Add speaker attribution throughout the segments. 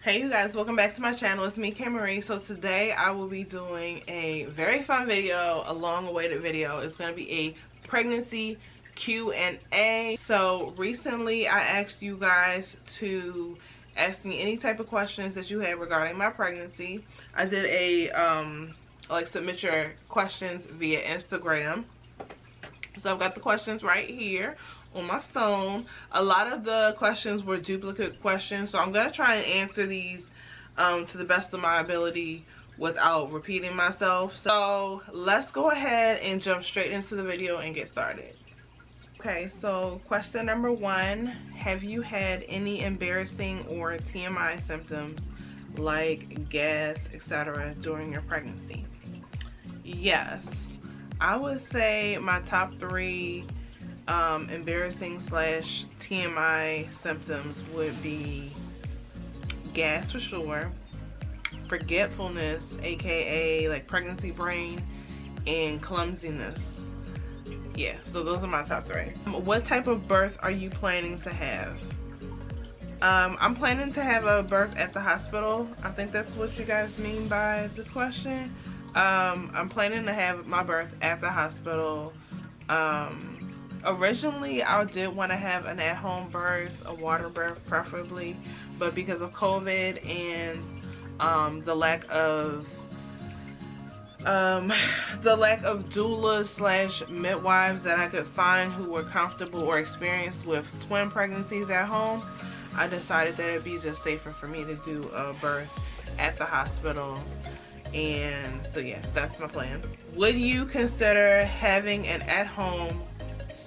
Speaker 1: Hey you guys, welcome back to my channel. It's me, K Marie. So today I will be doing a very fun video, a long awaited video. It's going to be a pregnancy Q&A. So recently I asked you guys to ask me any type of questions that you had regarding my pregnancy. I did a like submit your questions via Instagram. So I've got the questions right here on my phone. A lot of the questions were duplicate questions, so I'm going to try and answer these to the best of my ability without repeating myself. So let's go ahead and jump straight into the video and get started. Okay, so question number 1, have you had any embarrassing or TMI symptoms like gas, etc. during your pregnancy? Yes. I would say my top 3 embarrassing / TMI symptoms would be gas for sure, forgetfulness, aka like pregnancy brain, and clumsiness. Yeah, so those are my top 3. What type of birth are you planning to have? I'm planning to have a birth at the hospital. I think that's what you guys mean by this question. I'm planning to have my birth at the hospital. Originally I did want to have an at-home birth, a water birth preferably, but because of COVID and the lack of doulas / midwives that I could find who were comfortable or experienced with twin pregnancies at home, I decided that it'd be just safer for me to do a birth at the hospital. And so yeah, that's my plan. Would you consider having an at-home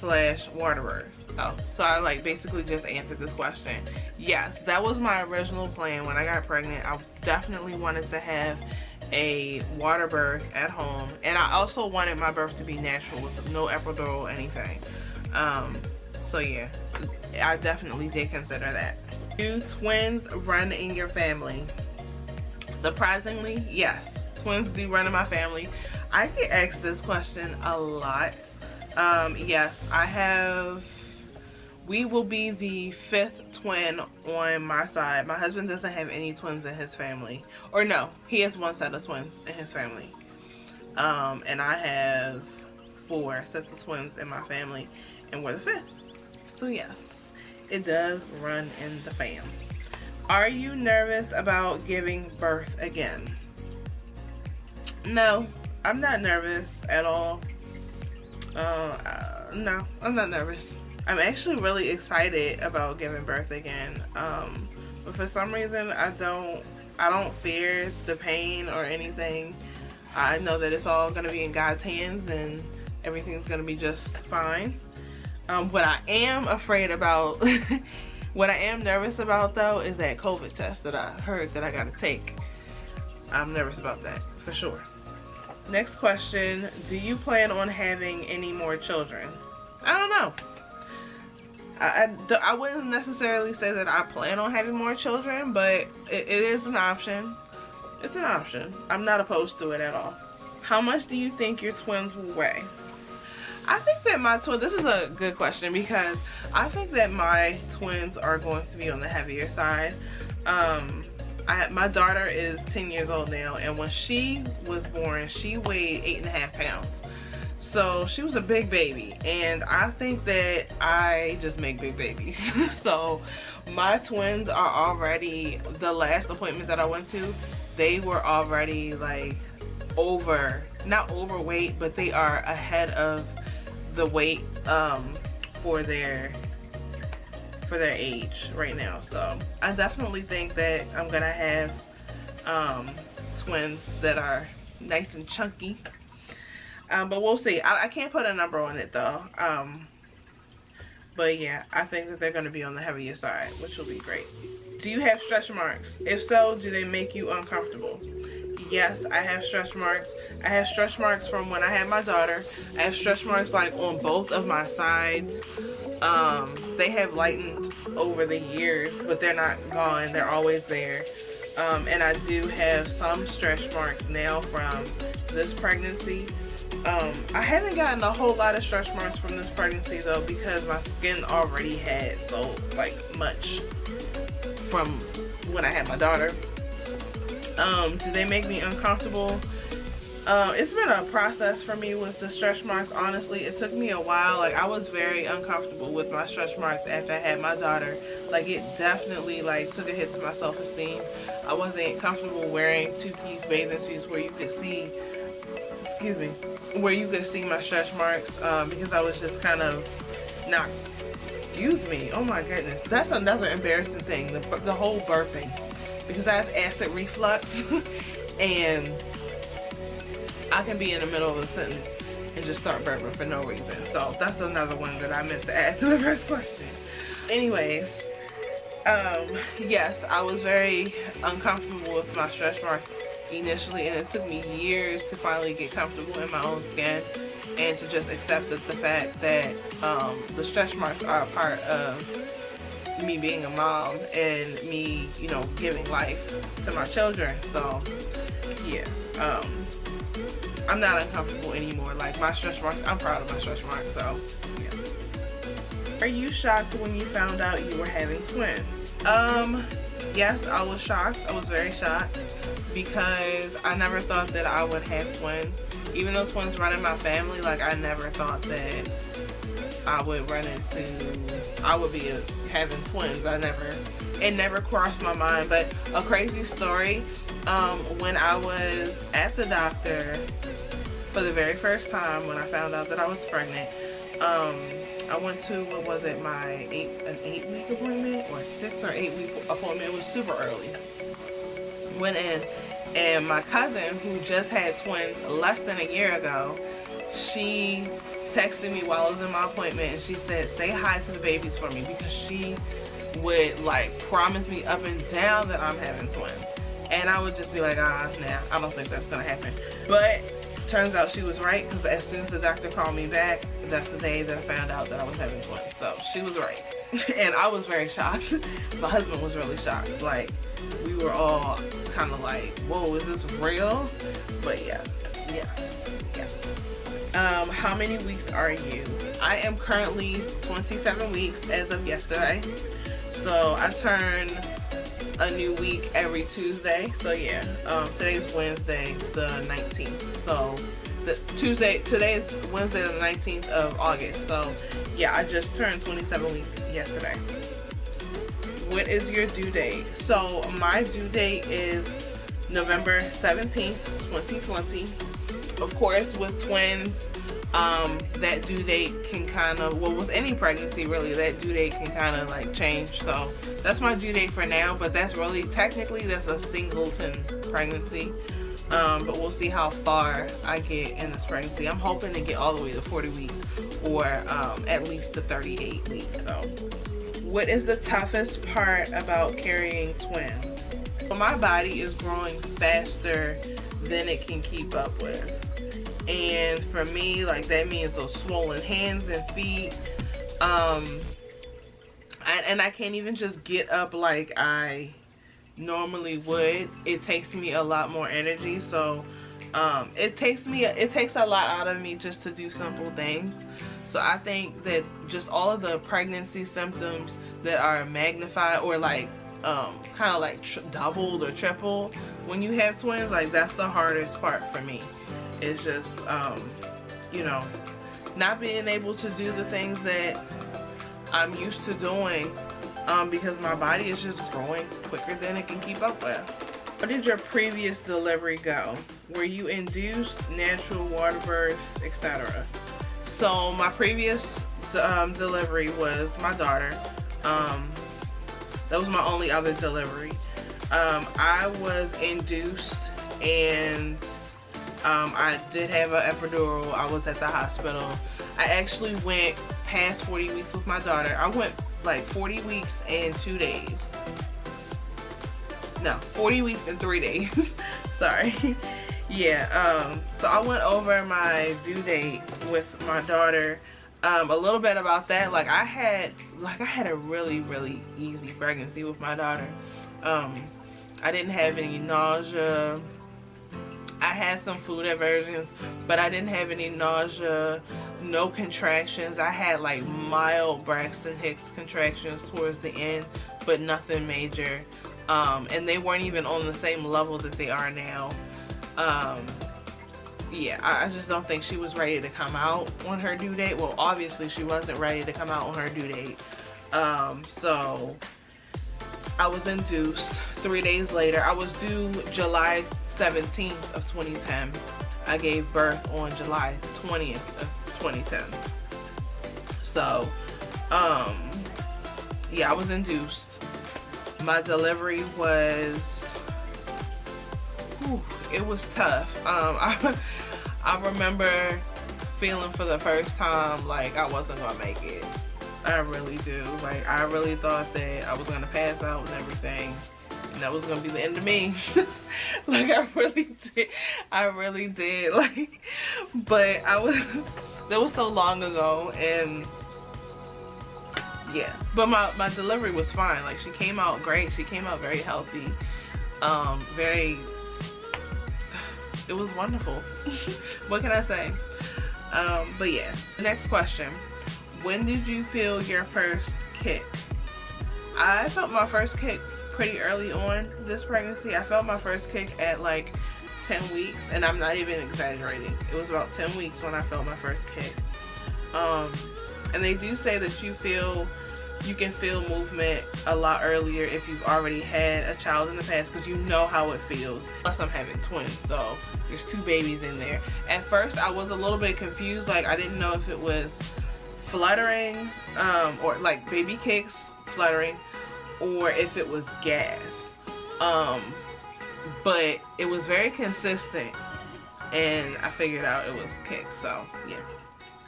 Speaker 1: / water birth? Oh, so I like basically just answered this question. Yes, that was my original plan when I got pregnant. I definitely wanted to have a water birth at home, and I also wanted my birth to be natural with no epidural or anything. So yeah, I definitely did consider that. Do twins run in your family? Surprisingly, yes, twins do run in my family. I get asked this question a lot. Yes, I have. We will be the 5th twin on my side. My husband doesn't have any twins in his family. Or no, he has 1 set of twins in his family. And I have 4 sets of twins in my family, and we're the 5th. So yes, it does run in the fam. Are you nervous about giving birth again? No, I'm not nervous at all. No, I'm not nervous. I'm actually really excited about giving birth again. But for some reason I don't fear the pain or anything. I know that it's all gonna be in God's hands and everything's gonna be just fine. What I am afraid about what I am nervous about though is that COVID test that I heard that I gotta take. I'm nervous about that for sure. Next question, do you plan on having any more children? I don't know. I wouldn't necessarily say that I plan on having more children, but it is an option. It's an option. I'm not opposed to it at all. How much do you think your twins will weigh? I think that my twins, this is a good question because I think that my twins are going to be on the heavier side. My daughter is 10 years old now, and when she was born, she weighed 8.5 pounds. So she was a big baby, and I think that I just make big babies. So my twins are already, the last appointment that I went to, they were already like not overweight, but they are ahead of the weight for their age right now. So I definitely think that I'm gonna have twins that are nice and chunky, but we'll see. I can't put a number on it though. But yeah, I think that they're gonna be on the heavier side, which will be great. Do you have stretch marks? If so, do they make you uncomfortable? Yes, I have stretch marks. I have stretch marks from when I had my daughter. I have stretch marks like on both of my sides. They have lightened over the years, but they're not gone. They're always there. And I do have some stretch marks now from this pregnancy. I haven't gotten a whole lot of stretch marks from this pregnancy though, because my skin already had so like much from when I had my daughter. Do they make me uncomfortable? It's been a process for me with the stretch marks. Honestly, it took me a while. Like, I was very uncomfortable with my stretch marks after I had my daughter. Like, it definitely like took a hit to my self-esteem. I wasn't comfortable wearing two-piece bathing suits where you could see, excuse me, where you could see my stretch marks, because I was just kind of not, excuse me, oh my goodness, that's another embarrassing thing, the whole burping, because I have acid reflux and I can be in the middle of a sentence and just start burping for no reason. So that's another one that I meant to add to the first question. Anyways, yes, I was very uncomfortable with my stretch marks initially, and it took me years to finally get comfortable in my own skin and to just accept the fact that the stretch marks are a part of me being a mom and me, you know, giving life to my children. So yeah, I'm not uncomfortable anymore. Like, my stretch marks, I'm proud of my stretch marks, so yeah. Are you shocked when you found out you were having twins? Yes, I was shocked. I was very shocked because I never thought that I would have twins. Even though twins run in my family, like, I never thought that I would be having twins. It never crossed my mind. But a crazy story, when I was at the doctor for the very first time, when I found out that I was pregnant, I went to, what was it, an 8-week appointment or 6 or 8-week appointment. It was super early. Went in, and my cousin, who just had twins less than a year ago, she texted me while I was in my appointment, and she said, say hi to the babies for me, because she would like promise me up and down that I'm having twins. And I would just be like, nah, I don't think that's gonna happen. But turns out she was right, because as soon as the doctor called me back, that's the day that I found out that I was having twins. So she was right. And I was very shocked. My husband was really shocked. Like, we were all kind of like, whoa, is this real? But yeah. How many weeks are you? I am currently 27 weeks as of yesterday. So I turn a new week every Tuesday. So yeah, today's Wednesday the 19th. So today is Wednesday the 19th of August. So yeah, I just turned 27 weeks yesterday. What is your due date? So my due date is November 17th, 2020. Of course, with twins, that due date can kind of, well, with any pregnancy really, that due date can kind of like change. So that's my due date for now, but that's really, technically that's a singleton pregnancy. But we'll see how far I get in this pregnancy. I'm hoping to get all the way to 40 weeks or at least to 38 weeks. So what is the toughest part about carrying twins? So my body is growing faster than it can keep up with. And for me, like, that means those swollen hands and feet. And I can't even just get up like I normally would. It takes me a lot more energy. So it takes a lot out of me just to do simple things. So I think that just all of the pregnancy symptoms that are magnified or like kind of like doubled or tripled when you have twins, like, that's the hardest part for me. It's just you know, not being able to do the things that I'm used to doing because my body is just growing quicker than it can keep up with. How did your previous delivery go? Were you induced, natural, water birth, etc.? So my previous delivery was my daughter. That was my only other delivery. I was induced, and I did have an epidural. I was at the hospital. I actually went past 40 weeks with my daughter. I went like 40 weeks and 2 days. No, 40 weeks and 3 days. Sorry. Yeah, so I went over my due date with my daughter. A little bit about that. I had a really easy pregnancy with my daughter. I didn't have any nausea. I had some food aversions, but I didn't have any nausea, no contractions. I had like mild Braxton Hicks contractions towards the end, but nothing major. And they weren't even on the same level that they are now. Yeah, I just don't think she was ready to come out on her due date. Well, obviously she wasn't ready to come out on her due date. So I was induced 3 days later. I was due July 17th of 2010. I gave birth on July 20th of 2010. So, yeah, I was induced. My delivery was, it was tough. I remember feeling for the first time like I wasn't gonna make it. I really do. Like, I really thought that I was gonna pass out and everything, and that was gonna be the end of me. Like, I really did. Like, but that was so long ago, and yeah. But my delivery was fine. Like, she came out great. She came out very healthy. It was wonderful. What can I say? But yeah, the next question. When did you feel your first kick? I felt my first kick pretty early on this pregnancy. I felt my first kick at like 10 weeks, and I'm not even exaggerating. It was about 10 weeks when I felt my first kick. And they do say that you can feel movement a lot earlier if you've already had a child in the past, because you know how it feels. Plus I'm having twins, so there's 2 babies in there. At first I was a little bit confused. Like, I didn't know if it was fluttering, or like baby kicks, fluttering, or if it was gas. But it was very consistent, and I figured out it was kicks. So yeah,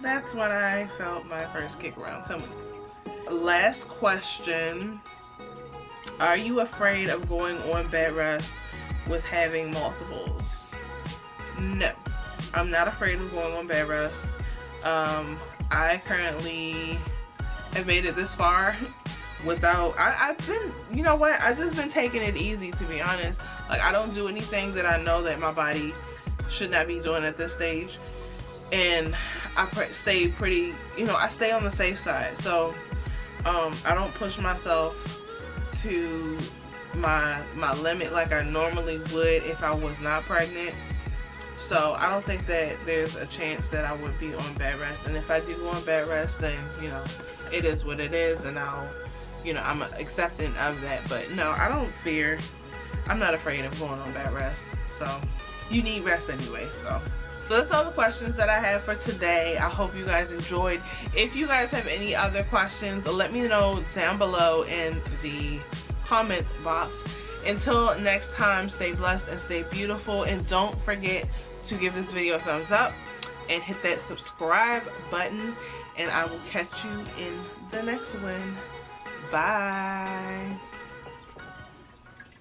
Speaker 1: that's when I felt my first kick, around 10 weeks. Last question. Are you afraid of going on bed rest with having multiples? No, I'm not afraid of going on bed rest. I currently have made it this far without, I've been, you know what, I've just been taking it easy, to be honest. Like, I don't do anything that I know that my body should not be doing at this stage. And I stay pretty, you know, I stay on the safe side. So I don't push myself to my limit like I normally would if I was not pregnant. So I don't think that there's a chance that I would be on bed rest. And if I do go on bed rest, then, you know, it is what it is, and I'll, you know, I'm accepting of that. But no, I don't fear. I'm not afraid of going on bed rest. So you need rest anyway. So that's all the questions that I have for today. I hope you guys enjoyed. If you guys have any other questions, let me know down below in the comments box. Until next time, stay blessed and stay beautiful, and don't forget to give this video a thumbs up and hit that subscribe button, and I will catch you in the next one. Bye.